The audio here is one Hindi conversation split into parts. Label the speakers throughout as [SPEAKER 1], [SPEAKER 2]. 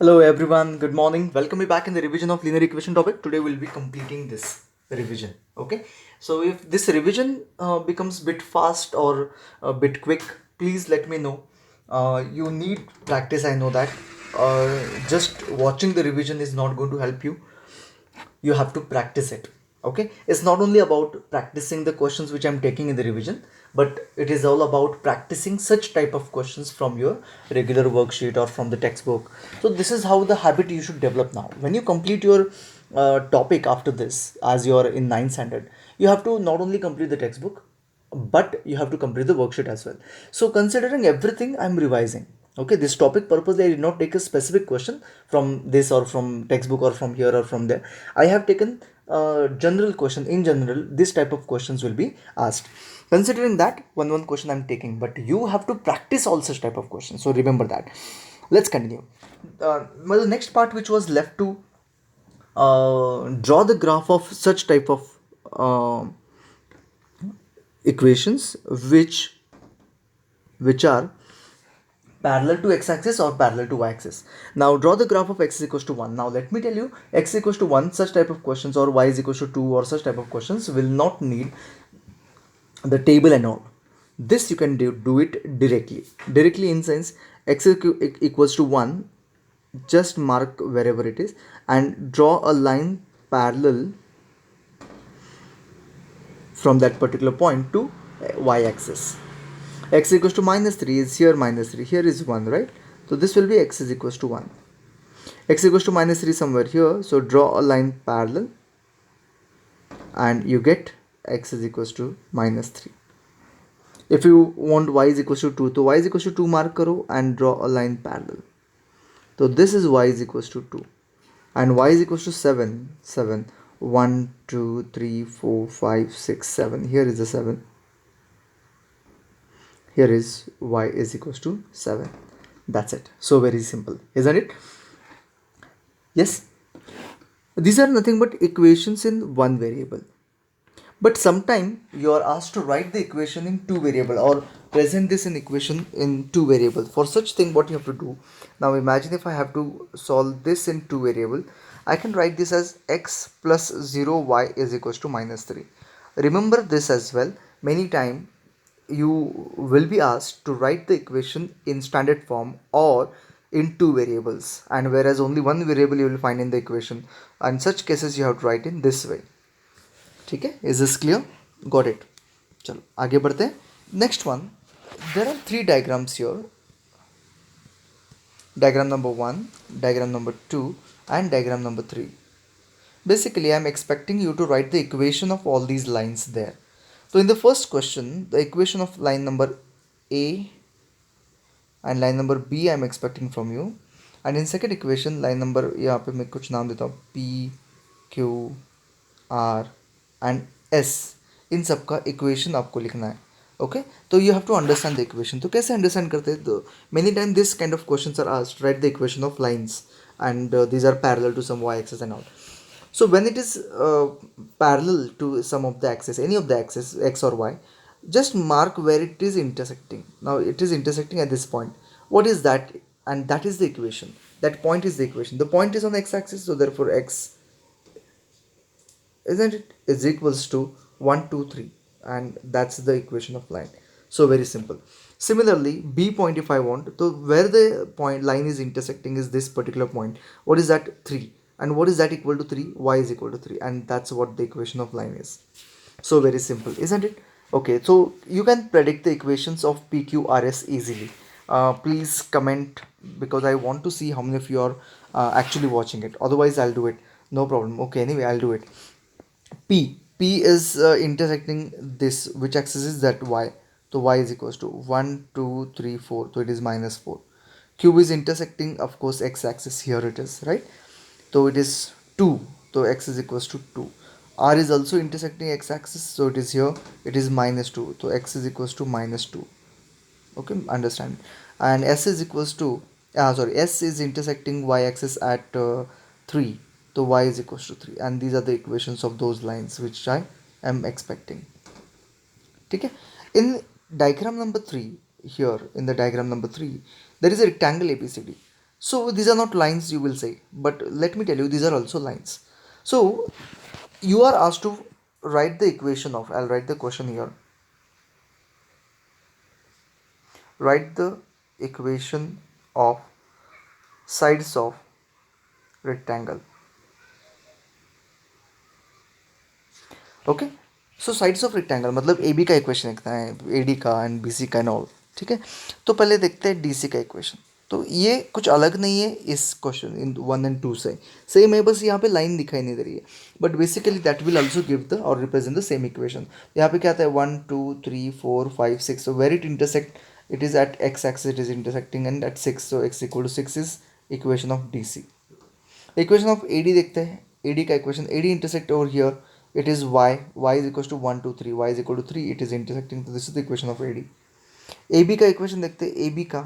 [SPEAKER 1] Hello everyone, good morning. Welcome you back in the revision of linear equation topic. Today we'll be completing this revision. Okay, so if this revision becomes bit fast or a bit quick, please let me know. You need practice, I know that. Just watching the revision is not going to help you. You have to practice it. Okay, it's not only about practicing the questions which I'm taking in the revision, but it is all about practicing such type of questions from your regular worksheet or from the textbook. So this is how the habit you should develop. Now when you complete your topic after this, as you are in 9th standard, you have to not only complete the textbook, but you have to complete the worksheet as well. So considering everything, I'm revising. Okay, this topic purposely I did not take a specific question from this or from textbook or from here or from there. I have taken general question. In general, this type of questions will be asked. Considering that, one question I'm taking, but you have to practice all such type of questions. So remember that. Let's continue. The next part which was left to draw the graph of such type of uh, equations which are parallel to x-axis or parallel to y-axis. Now draw the graph of x is equals to 1. Now let me tell you, x is equals to 1, such type of questions, or y is equals to 2 or such type of questions will not need the table and all. This you can do it directly. Directly in sense, x is equals to 1, just mark wherever it is and draw a line parallel from that particular point to y-axis. X equals to minus 3 is here, minus 3 here is 1, right? So this will be x is equals to 1. X equals to minus 3 somewhere here, so draw a line parallel and you get x is equals to minus 3. If you want y is equals to 2, so y is equals to 2 mark karo and draw a line parallel. So this is y is equals to 2 and y is equals to 7. 7 1 2 3 4 5 6 7. Here is a 7. Here is y is equals to 7. That's it. So very simple, isn't it? Yes. These are nothing but equations in one variable. But sometime you are asked to write the equation in two variable or present this in equation in two variable. For such thing, what you have to do, now imagine if I have to solve this in two variable, I can write this as x plus 0 y is equals to minus 3. Remember this as well. Many time you will be asked to write the equation in standard form or in two variables, and whereas only one variable you will find in the equation, and such cases you have to write in this way. ठीक है, is this clear? Got it. चलो आगे बढ़ते हैं. Next one, there are three diagrams here. Diagram number 1, diagram number 2 and diagram number 3. Basically I am expecting you to write the equation of all these lines there. So in the first question, the equation of line number A and line number B I am expecting from you, and in second equation line number, यहाँ पे मैं कुछ नाम देता हूँ, P Q R and S, इन सब का इक्वेशन आपको लिखना है. ओके, तो you have to understand the equation. तो कैसे अंडरस्टैंड करते हैं? तो many time this kind of questions are asked, write the equation of lines and these are parallel to some y axis and all. So when it is parallel to some of the axis, any of the axis x or y, just mark where it is intersecting. Now it is intersecting at this point. What is that? And that is the equation. That point is the equation. The point is on the x axis, so therefore x, isn't it, is equals to 1 2 3, and that's the equation of line. So very simple. Similarly, B point, if I want, so where the point line is intersecting is this particular point. What is that? 3. And what is that equal to 3? Y is equal to 3, and that's what the equation of line is. So very simple, isn't it? Okay, so you can predict the equations of PQRS easily. Please comment, because I want to see how many of you are actually watching it. Otherwise I'll do it, no problem. Okay, anyway, I'll do it. P is intersecting this, which axis is that? Y. So y is equals to 1 2 3 4, so it is minus 4. Q is intersecting, of course, x axis, here it is, right? So it is 2, so x is equals to 2. R is also intersecting x axis, so it is here, it is minus 2, so x is equals to minus 2. Okay, understand. And S is equals to S is intersecting y axis at 3, so y is equals to 3, and these are the equations of those lines which I am expecting. Okay, in diagram number 3, here in the diagram number 3, there is a rectangle ABCD. So these are not lines, you will say, but let me tell you, these are also lines. So you are asked to write the equation of, I'll write the question here, write the equation of sides of rectangle. Okay, so sides of rectangle मतलब ए बी का इक्वेशन लिखना है, ए डी का एंड बी सी का एंड ऑल, ठीक है। तो पहले देखते हैं डी सी का इक्वेशन। तो ये कुछ अलग नहीं है इस क्वेश्चन इन 1 and 2 से, सेम है, बस यहाँ पे लाइन दिखाई नहीं दे रही है, but basically that will also give the और रिप्रेजेंट द सेम इक्वेशन। यहाँ पे क्या आता है 1 2 3 4 5 6, so where it intersect, it is at x axis it is intersecting and at 6, so x equal to 6 is equation of DC। Equation of AD देखते हैं, AD का equation, AD intersect over here, it is y is equals to 1 2 3, y is equal to 3, it is intersecting, so this is the equation of AD। AB का इक्वेशन देखते हैं, AB का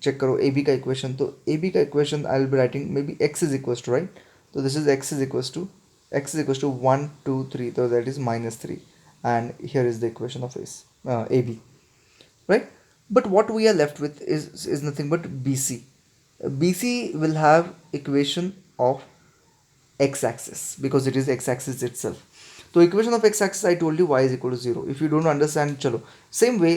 [SPEAKER 1] चेक करो, AB का इक्वेशन, तो AB का equation I will be writing maybe x is equals to, right, तो this is x is equals to 1 2 3, so that is -3, and here is the equation of AB, right? But what we are left with is nothing but BC. BC will have equation of x-axis because it is x-axis itself. So equation of x-axis, I told you y is equal to 0. If you don't understand, chalo, same way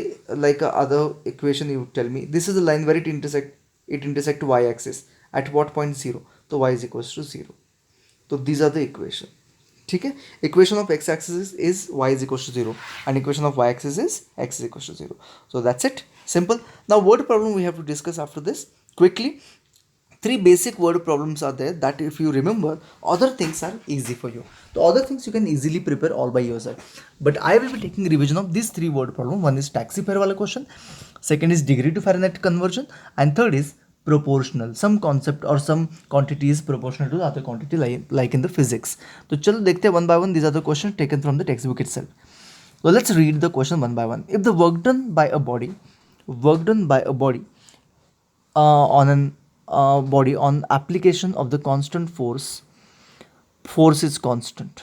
[SPEAKER 1] like other equation you tell me, this is the line where it intersect y-axis at what point 0, so y is equals to 0. So these are the equation, ठीक है। equation of x-axis is y is equals to 0 and equation of y-axis is x is equals to 0. So that's it, simple. Now word problem we have to discuss after this quickly. Three basic word problems are there that if you remember, other things are easy for you. So other things you can easily prepare all by yourself, but I will be taking revision of these three word problem. One is taxi fare wala question, second is degree to Fahrenheit conversion, and third is proportional, some concept or some quantity is proportional to the other quantity, like in the physics. So chalo dekhte hain one by one, these are the questions taken from the textbook itself. So let's read the question one by one. If the work done by a body on an body on application of the constant force is constant,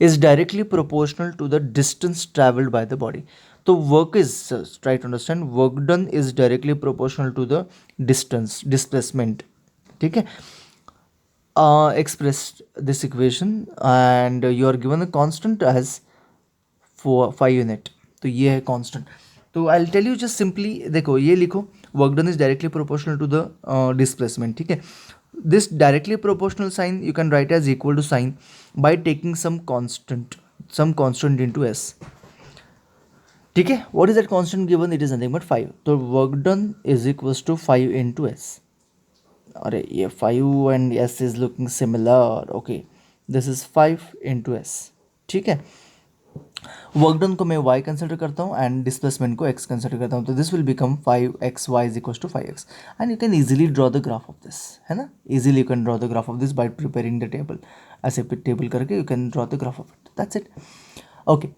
[SPEAKER 1] is directly proportional to the distance traveled by the body. So work is, try to understand, work done is directly proportional to the distance, displacement, ठीक है। Express this equation and you are given a constant as 5 unit, तो ये है constant। तो I tell you just simply, देखो ये लिखो, work done is directly proportional to the displacement, ठीक है। This directly proportional sign you can write as equal to sign by taking some constant into S, ठीक है। What is that constant given, it is nothing but 5, तो work done is equals to 5 into S. अरे ये 5 and S is looking similar, okay, this is 5 into S, ठीक है। वर्क डन को मैं y कंसिडर करता हूँ एंड डिस्प्लेसमेंट को x कंसिडर करता हूँ, तो this will become 5x y is equal to 5x and you can easily draw the graph of this, है ना, easily you can draw the graph of this by preparing the table, ऐसे टेबल करके you can draw the graph of it, that's it. Okay,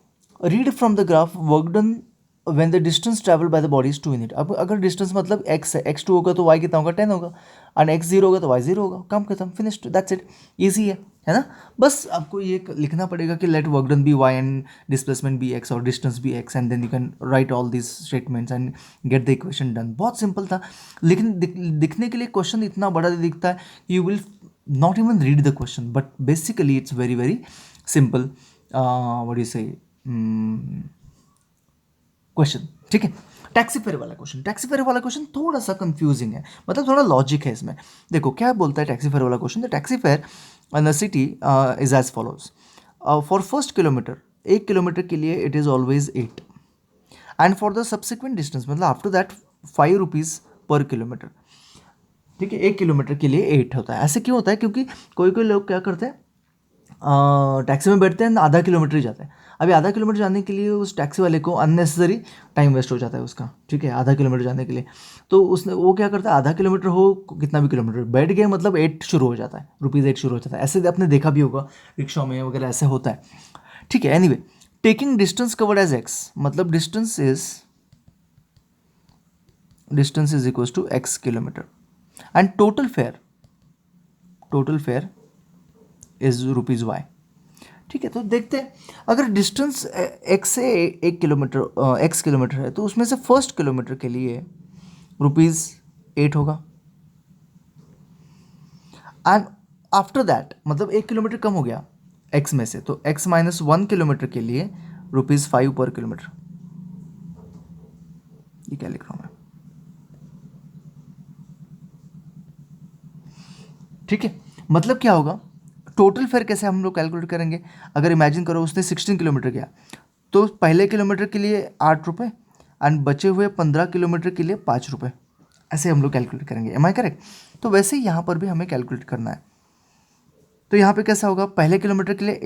[SPEAKER 1] read from the graph, work done when the distance travel by the body is 2 unit. अब अगर डिस्टेंस मतलब x है, x 2 होगा तो y कितना होगा 10 होगा, एंड x 0 होगा तो y 0 होगा, काम खत्म, फिनिश्ड, दैट्स इट, ईजी है ना। बस आपको ये लिखना पड़ेगा कि let work done be y and displacement be x और distance be x, and then you can write all this statements and get the equation done. बहुत सिंपल था, लेकिन दिखने के लिए क्वेश्चन इतना बड़ा दिखता है, you will not even read the question, but basically it's very very simple, what you से क्वेश्चन, ठीक है। टैक्सी फेयर वाला क्वेश्चन थोड़ा सा कंफ्यूजिंग है, मतलब थोड़ा लॉजिक है इसमें। देखो क्या बोलता है टैक्सी फेयर वाला question, the taxi fare in the city is as follows, for first kilometre, 1 kilometre के लिए it is always 8, and for the subsequent distance मतलब after that 5 rupees per kilometre, ठीक है। 1 किलोमीटर के लिए 8 होता है। ऐसे क्यों होता है, क्योंकि कोई कोई लोग क्या करते हैं, टैक्सी में बैठते हैं, आधा किलोमीटर ही जाते हैं। अभी आधा किलोमीटर जाने के लिए उस टैक्सी वाले को अननेसेसरी टाइम वेस्ट हो जाता है उसका, ठीक है, आधा किलोमीटर जाने के लिए। तो उसने वो क्या करता है, आधा किलोमीटर हो कितना भी किलोमीटर बैठ गए मतलब 8 शुरू हो जाता है, ₹8 शुरू हो जाता है। ऐसे आपने देखा भी होगा रिक्शा में वगैरह, ऐसे होता है, ठीक है। Anyway, taking distance covered as x, मतलब distance is equals to x kilometre, and total fare is ₹y, ठीक है। तो देखते हैं, अगर डिस्टेंस x से 1 किलोमीटर x किलोमीटर है, तो उसमें से फर्स्ट किलोमीटर के लिए ₹1 8 होगा। एंड आफ्टर दैट मतलब 1 किलोमीटर कम हो गया x में से, तो x माइनस 1 किलोमीटर के लिए ₹5 पर किलोमीटर। ये क्या लिख रहा हूँ मैं? ठीक है, मतलब क्या होगा, टोटल फेयर कैसे हम लोग कैलकुलेट करेंगे? अगर इमेजिन करो उसने 16 किलोमीटर गया, तो पहले किलोमीटर के लिए 8 रुपये एंड बचे हुए 15 किलोमीटर के लिए 5 रुपये, ऐसे हम लोग कैलकुलेट करेंगे। Am I correct? तो वैसे ही यहाँ पर भी हमें कैलकुलेट करना है। तो यहाँ पे कैसा होगा, पहले किलोमीटर के लिए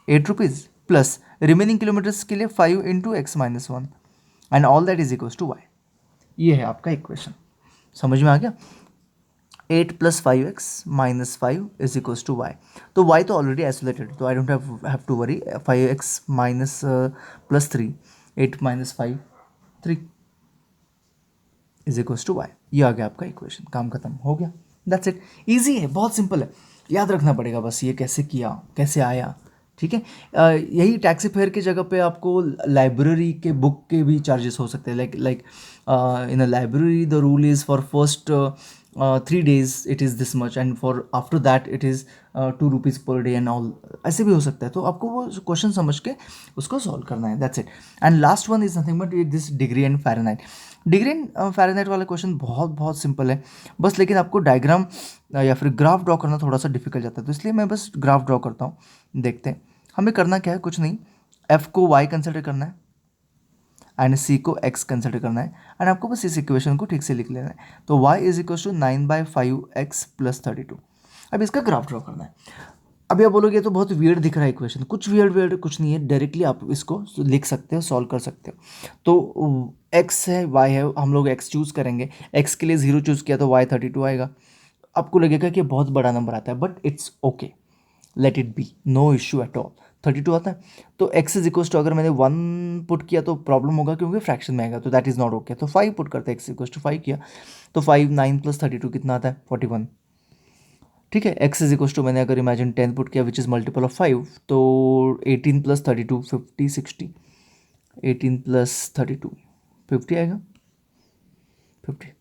[SPEAKER 1] 8 रुपीज़ प्लस रिमेनिंग किलोमीटर्स के लिए 5 into x minus 1 and all that is equals to y. ये है आपका इक्वेशन, समझ में आ गया? 8 plus 5x-5 is equals to y. तो वाई तो ऑलरेडी आइसोलेटेड, तो I don't have to worry. 5x minus plus 3, 8 minus 5 3 is equals to y. ये आ गया आपका इक्वेशन, काम खत्म हो गया। दैट्स इट, ईजी है, बहुत सिंपल है, याद रखना पड़ेगा बस ये कैसे किया, कैसे आया। ठीक है, यही टैक्सी फेयर की जगह पे आपको लाइब्रेरी के बुक के भी चार्जेस हो सकते हैं। Like in a library the rule is for first 3 days it is this much and for after that it is ₹2 per day and all, ऐसे भी हो सकता है। तो आपको वो क्वेश्चन समझ के उसको सॉल्व करना है, that's it. And last one is nothing but this degree and Fahrenheit. Degree and Fahrenheit वाला क्वेश्चन बहुत बहुत सिंपल है बस, लेकिन आपको डायग्राम या फिर ग्राफ ड्रॉ करना थोड़ा सा डिफिकल्ट जाता है, तो इसलिए मैं बस ग्राफ ड्रॉ करता हूँ। देखते हैं हमें करना क्या है, कुछ नहीं, एफ को वाई कंसिडर करना है एंड सी को एक्स कंसिडर करना है एंड आपको बस इस इक्वेशन को ठीक से लिख लेना है। तो y is equal to 9/5x plus 32। अब इसका ग्राफ ड्रॉ करना है। अभी आप बोलोगे तो बहुत वियर्ड दिख रहा है इक्वेशन, कुछ वियर्ड कुछ नहीं है, डायरेक्टली आप इसको लिख सकते हो, सॉल्व कर सकते हो। तो x है, y है, हम लोग x चूज़ करेंगे, x के लिए 0 चूज़ किया तो y 32 आएगा। आपको लगेगा कि बहुत बड़ा नंबर आता है, but it's okay, let it be, no issue at all. 32 आता है, तो x इज इक्वल टू, अगर मैंने 1 पुट किया तो प्रॉब्लम होगा क्योंकि फ्रैक्शन में आएगा, तो दैट इज़ नॉट ओके। तो 5 पुट करते हैं, x इक्वल टू 5 किया तो 5 9 प्लस 32 कितना आता है, 41। ठीक है, x इज इक्वल टू, मैंने अगर इमेजिन 10 पुट किया विच इज़ मल्टीपल ऑफ 5, तो 18 प्लस 32 50 60, 18 प्लस 32 50 आएगा, 50।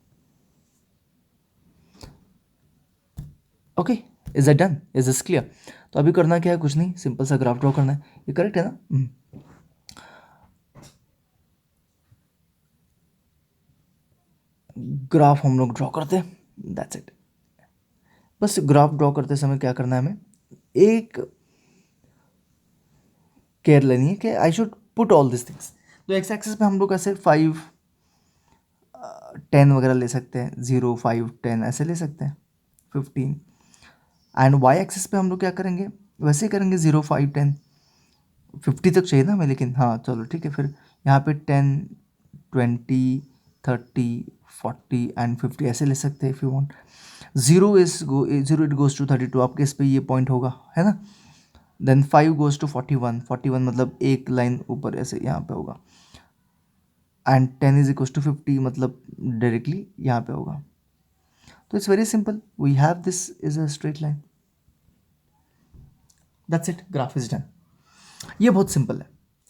[SPEAKER 1] Okay, is that done, is this clear? तो अभी करना क्या है, कुछ नहीं, सिंपल सा ग्राफ ड्रॉ करना है। ये करेक्ट है ना? ग्राफ हम लोग ड्रॉ करते हैं, दैट्स इट। बस ग्राफ ड्रॉ करते समय क्या करना है, हमें एक केयर लेनी है कि I should put all this things. तो एक्स एक्सिस पे हम लोग ऐसे 5 10 वगैरह ले सकते हैं, 0 5 10 ऐसे ले सकते हैं, 15। एंड वाई एक्सिस पे हम लोग क्या करेंगे, वैसे ही करेंगे, 0 5 10 50 तक चाहिए ना हमें, लेकिन हाँ चलो ठीक है, फिर यहाँ पे 10 20 30 40 एंड 50 ऐसे ले सकते हैं if you want. 0 it goes to 32, आपके इस पे ये पॉइंट होगा, है ना? देन 5 गोज़ टू 41, 41 मतलब एक लाइन ऊपर ऐसे यहाँ पे होगा, एंड 10 इज इक्वल टू 50 मतलब डायरेक्टली यहाँ पे होगा। तो it's very simple, we have this is a straight line, that's it, graph is done. ये बहुत सिंपल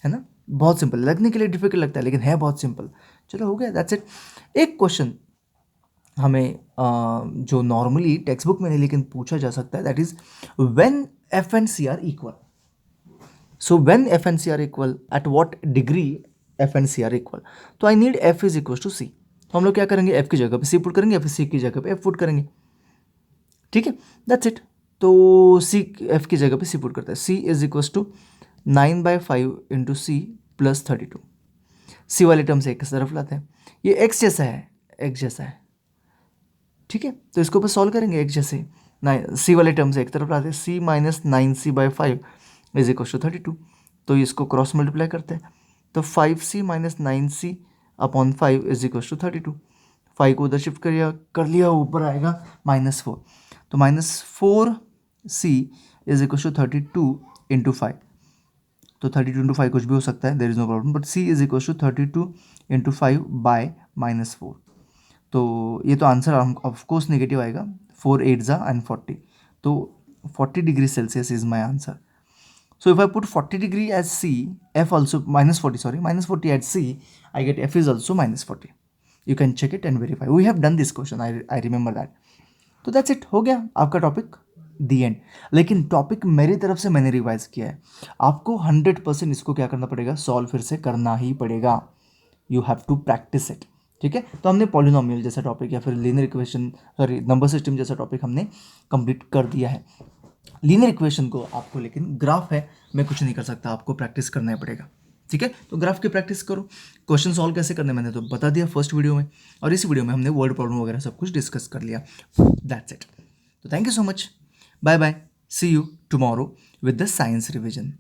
[SPEAKER 1] है ना? बहुत सिंपल है, लगने के लिए डिफिकल्ट लगता है लेकिन है बहुत सिंपल। चलो हो गया, दैट्स इट। एक क्वेश्चन हमें जो नॉर्मली टेक्स्ट बुक में नहीं लेकिन पूछा जा सकता है, that is when F and C are equal. So when F and C are equal, at what degree F and C are equal? तो I need F is equal to C. तो हम लोग क्या करेंगे, एफ की जगह पे सी पुट करेंगे या फिर सी की जगह पे एफ पुट करेंगे। ठीक है, दैट्स इट। तो सी, एफ की जगह पे सी पुट करते हैं, C is equal to 9/5 into C plus 32। C वाले टर्म से एक तरफ लाते हैं, ये एक्स जैसा है, एक्स जैसा है। ठीक है, तो इसको बस सॉल्व करेंगे एक्स जैसे, सी वाले टर्म से एक तरफ लाते हैं, C minus 9c/5 is equal to 32। तो इसको क्रॉस मल्टीप्लाई करते हैं, तो 5c minus 9c/5 is equal to 32। 5 को उधर शिफ्ट कर लिया ऊपर आएगा -4, तो -4c is equal to 32 into 5। तो 32 इंटू 5 कुछ भी हो सकता है, there is no problem, but c is equal to 32 into 5 by -4। तो ये तो आंसर ऑफकोर्स नेगेटिव आएगा, 4 8 जा एंड 40, तो 40 degree Celsius is my answer. So if I put 40 degree as C, F also -40, sorry, -40 at C, I get F is also -40. You can check it and verify. We have done this question, I remember that. तो दैट्स इट, हो गया आपका टॉपिक, दी एंड. लेकिन टॉपिक मेरी तरफ से मैंने रिवाइज किया है, आपको 100% इसको क्या करना पड़ेगा, सॉल्व फिर से करना ही पड़ेगा. You have to practice it. ठीक है, तो हमने पॉलिनोमियल जैसा टॉपिक या फिर linear equation, sorry number system जैसा टॉपिक हमने कंप्लीट कर दिया है. लीनियर इक्वेशन को आपको, लेकिन ग्राफ है, मैं कुछ नहीं कर सकता, आपको प्रैक्टिस करना ही पड़ेगा. ठीक है, तो ग्राफ की प्रैक्टिस करो. क्वेश्चन सॉल्व कैसे करने मैंने तो बता दिया फर्स्ट वीडियो में, और इसी वीडियो में हमने वर्ड प्रॉब्लम वगैरह सब कुछ डिस्कस कर लिया. That's it. तो thank you so much. Bye bye. See you tomorrow with the science revision.